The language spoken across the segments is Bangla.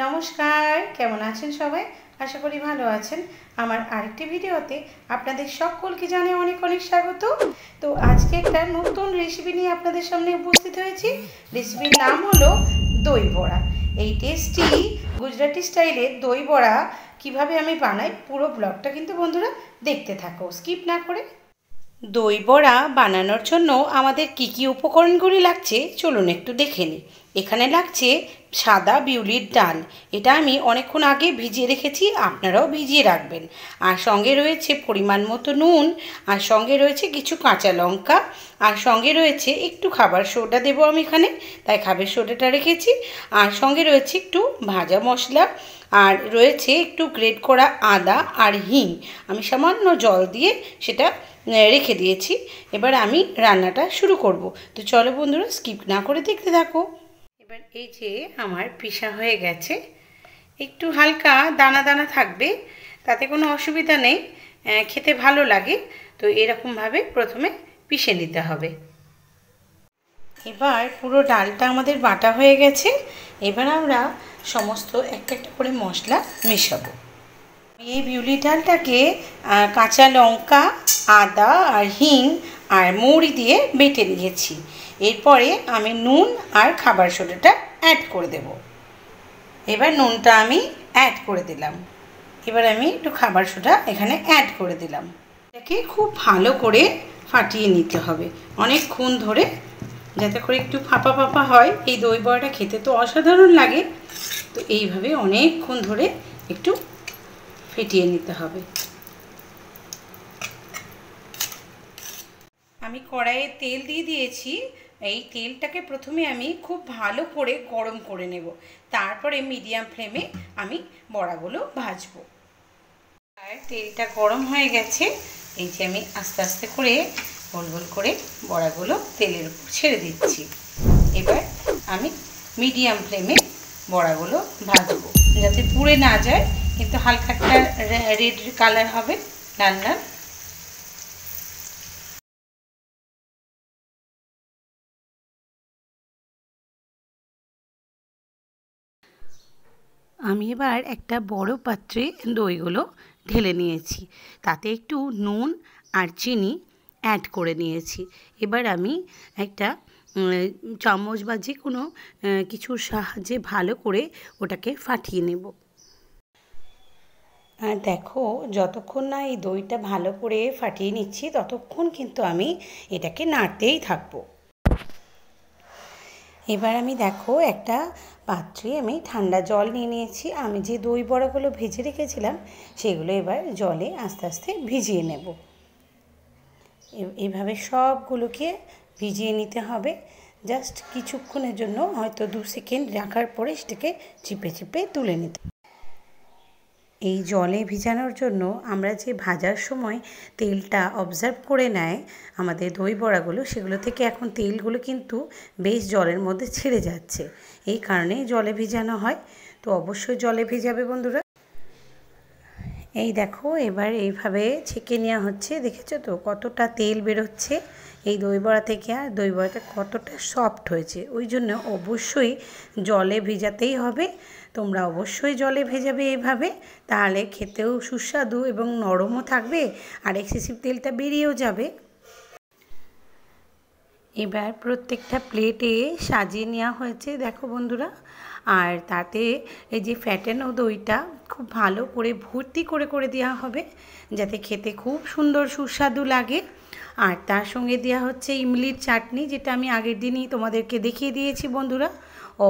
নমস্কার, কেমন আছেন সবাই? আশা করি ভালো আছেন। আমার আরেকটি ভিডিওতে আপনাদের সকলকে জানাই অনেক অনেক স্বাগত। তো আজকে একটা নতুন রেসিপি নিয়ে আপনাদের সামনে উপস্থিত হয়েছি। রেসিপির নাম হলো দই বড়া। এই টেস্টি গুজরাটি স্টাইলের দই বড়া কীভাবে আমি বানাই, পুরো ব্লগটা কিন্তু বন্ধুরা দেখতে থাকো, স্কিপ না করে। দই বড়া বানানোর জন্য আমাদের কি কি উপকরণগুলি লাগছে চলুন একটু দেখে নিই। এখানে লাগছে সাদা বিউলির ডাল, এটা আমি অনেকক্ষণ আগে ভিজিয়ে রেখেছি, আপনারাও ভিজিয়ে রাখবেন। আর সঙ্গে রয়েছে পরিমাণ মতো নুন, আর সঙ্গে রয়েছে কিছু কাঁচা লঙ্কা, আর সঙ্গে রয়েছে একটু খাবার সোডা দেবো আমি এখানে, তাই খাবার সোডাটা রেখেছি। আর সঙ্গে রয়েছে একটু ভাজা মশলা, আর রয়েছে একটু গ্রেট করা আদা আর হিং। আমি সামান্য জল দিয়ে সেটা রেখে দিয়েছি। এবার আমি রান্নাটা শুরু করব। তো চলো বন্ধুরা, স্কিপ না করে দেখতে থাকো। এবার এই যে আমার পিষা হয়ে গেছে, একটু হালকা দানা দানা থাকবে, তাতে কোনো অসুবিধা নেই, খেতে ভালো লাগে। তো এরকমভাবে প্রথমে পিষে নিতে হবে। এবার পুরো ডালটা আমাদের বাটা হয়ে গেছে। এবার আমরা সমস্ত একটা একটা করে মশলা মেশাবো। এই বিউলি ডালটাকে কাঁচা লঙ্কা, আদা আর হিং আর মৌরি দিয়ে বেটে নিয়েছি। এরপরে আমি নুন আর খাবার সোডাটা অ্যাড করে দেব। এবার নুনটা আমি অ্যাড করে দিলাম। এবার আমি একটু খাবার সোডা এখানে অ্যাড করে দিলাম। এটাকে খুব ভালো করে ফাটিয়ে নিতে হবে অনেকক্ষণ ধরে, যাতে করে একটু ফাঁপা ফাঁপা হয়। এই দই বড়াটা খেতে তো অসাধারণ লাগে। তো এইভাবে অনেকক্ষণ ধরে একটু ফেটিয়ে নিতে হবে। আমি কড়াইয়ে তেল দিয়ে দিয়েছি। এই তেলটাকে প্রথমে আমি খুব ভালো করে গরম করে নেব, তারপরে মিডিয়াম ফ্লেমে আমি বড়াগুলো ভাজবো। আর তেলটা গরম হয়ে গেছে, এই যে আমি আস্তে আস্তে করে গোল গোল করে বড়াগুলো তেলের উপর ছেড়ে দিচ্ছি। এবার আমি মিডিয়াম ফ্লেমে বড়াগুলো ভাজবো, যাতে পুড়ে না যায়, কিন্তু হালকা একটা রেড কালার হবে, লাল লাল। আমি এবার একটা বড় পাত্রে দইগুলো ঢেলে নিয়েছি, তাতে একটু নুন আর চিনি অ্যাড করে নিয়েছি। এবার আমি একটা চামচ বা যে কোনো কিছুর সাহায্যে ভালো করে ওটাকে ফাটিয়ে নেব। আর দেখো, যতক্ষণ না এই দইটা ভালো করে ফাটিয়ে নিচ্ছি ততক্ষণ কিন্তু আমি এটাকে নাড়তেই থাকবো। এবার আমি দেখো একটা পাত্রে আমি ঠান্ডা জল নিয়ে নিয়েছি। আমি যে দই বড়াগুলো ভেজে রেখেছিলাম সেগুলো এবার জলে আস্তে আস্তে ভিজিয়ে নেব। এইভাবে সবগুলোকে ভিজিয়ে নিতে হবে। জাস্ট কিছুক্ষণের জন্য, হয়তো 2 সেকেন্ড রাখার পরে সেটাকে চিপে চিপে তুলে নিতে। এই জলে ভিজানোর জন্য আমরা যে ভাজার সময় তেলটা অবজার্ভ করে নেয় আমাদের দই বড়াগুলো, সেগুলো থেকে এখন তেলগুলো কিন্তু বেশ জলের মধ্যে ছেড়ে যাচ্ছে। এই কারণেই জলে ভিজানো হয়। তো অবশ্যই জলে ভিজাবে বন্ধুরা। এই দেখো, এবার এইভাবে ছেঁকে নেওয়া হচ্ছে। দেখেছো তো কতটা তেল বেরোচ্ছে এই দই বড়া থেকে, আর দই বড়াটা কতটা সফট হয়েছে। ওই জন্য অবশ্যই জলে ভেজাতেই হবে। তোমরা অবশ্যই জলে ভেজাবে এইভাবে, তাহলে খেতেও সুস্বাদু এবং নরমও থাকবে, আর এক্সেসিভ তেলটা বেরিয়েও যাবে। এবার প্রত্যেকটা প্লেটে সাজিয়ে নেওয়া হয়েছে দেখো বন্ধুরা। আর তাতে এই যে ফ্যাটানো দইটা খুব ভালো করে ভর্তি করে করে দেওয়া হবে, যাতে খেতে খুব সুন্দর সুস্বাদু লাগে। আর তার সঙ্গে দেওয়া হচ্ছে ইমলির চাটনি, যেটা আমি আগের দিনই তোমাদেরকে দেখিয়ে দিয়েছি বন্ধুরা।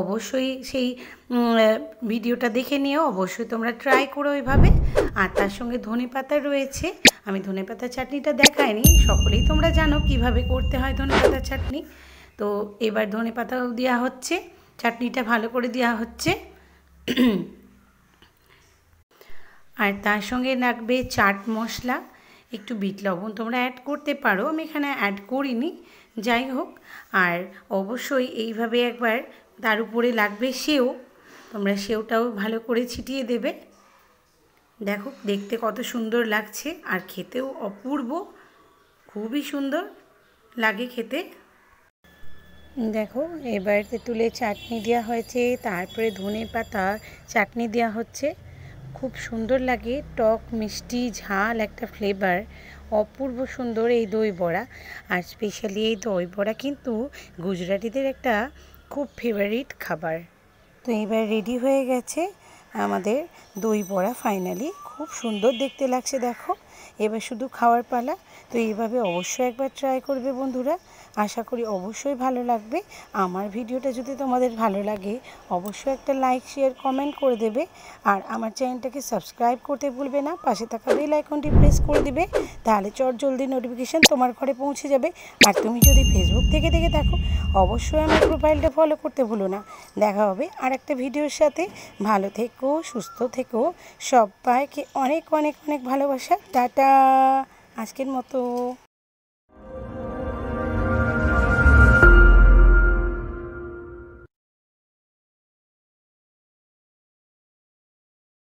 অবশ্যই সেই ভিডিওটা দেখে নিও, অবশ্যই তোমরা ট্রাই করো এভাবে। আর তার সঙ্গে ধনেপাতা রয়েছে। আমি ধনেপাতা চাটনিটা দেখাইনি, সকলেই তোমরা জানো কিভাবে করতে হয় ধনেপাতা চাটনি। তো এবার ধনেপাতাও দেওয়া হচ্ছে, চাটনিটা ভালো করে দেওয়া হচ্ছে। আর তার সঙ্গে লাগবে চাট মশলা, একটু বিট লবণ তোমরা অ্যাড করতে পারো, আমি এখানে অ্যাড করিনি, যাই হোক। আর অবশ্যই এইভাবে একবার তার উপরে লাগবে সেও, তোমরা সেওটাও ভালো করে ছিটিয়ে দেবে। দেখো দেখতে কত সুন্দর লাগছে, আর খেতেও অপূর্ব, খুবই সুন্দর লাগে খেতে। দেখো এবার তেঁতুলের চাটনি দেওয়া হয়েছে, তারপরে ধনে পাতা চাটনি দেওয়া হচ্ছে। খুব সুন্দর লাগে, টক মিষ্টি ঝাল একটা ফ্লেভার, অপূর্ব সুন্দর এই দই বড়া। আর স্পেশালি এই দই বড়া কিন্তু গুজরাটিদের একটা খুব ফেভারিট খাবার। তো এবার রেডি হয়ে গেছে আমাদের দই বড়া। ফাইনালি খুব সুন্দর দেখতে লাগছে দেখো। এবার শুধু খাওয়ার পালা। তো এইভাবে অবশ্যই একবার ট্রাই করবে বন্ধুরা, আশা করি অবশ্যই ভালো লাগবে। আমার ভিডিওটা যদি তোমাদের ভালো লাগে অবশ্যই একটা লাইক শেয়ার কমেন্ট করে দেবে। আর আমার চ্যানেলটাকে সাবস্ক্রাইব করতে ভুলবে না, পাশে থাকা বেল আইকনটি প্রেস করে দিবে, তাহলে জলদি নোটিফিকেশান তোমার ঘরে পৌঁছে যাবে। আর তুমি যদি ফেসবুক থেকে দেখে থাকো অবশ্যই আমার প্রোফাইলটা ফলো করতে ভুলো না। দেখা হবে আর একটা ভিডিওর সাথে। ভালো থেকো, সুস্থ থেকো, সবাইকে অনেক অনেক অনেক ভালোবাসা। টাটা আজকের মতো।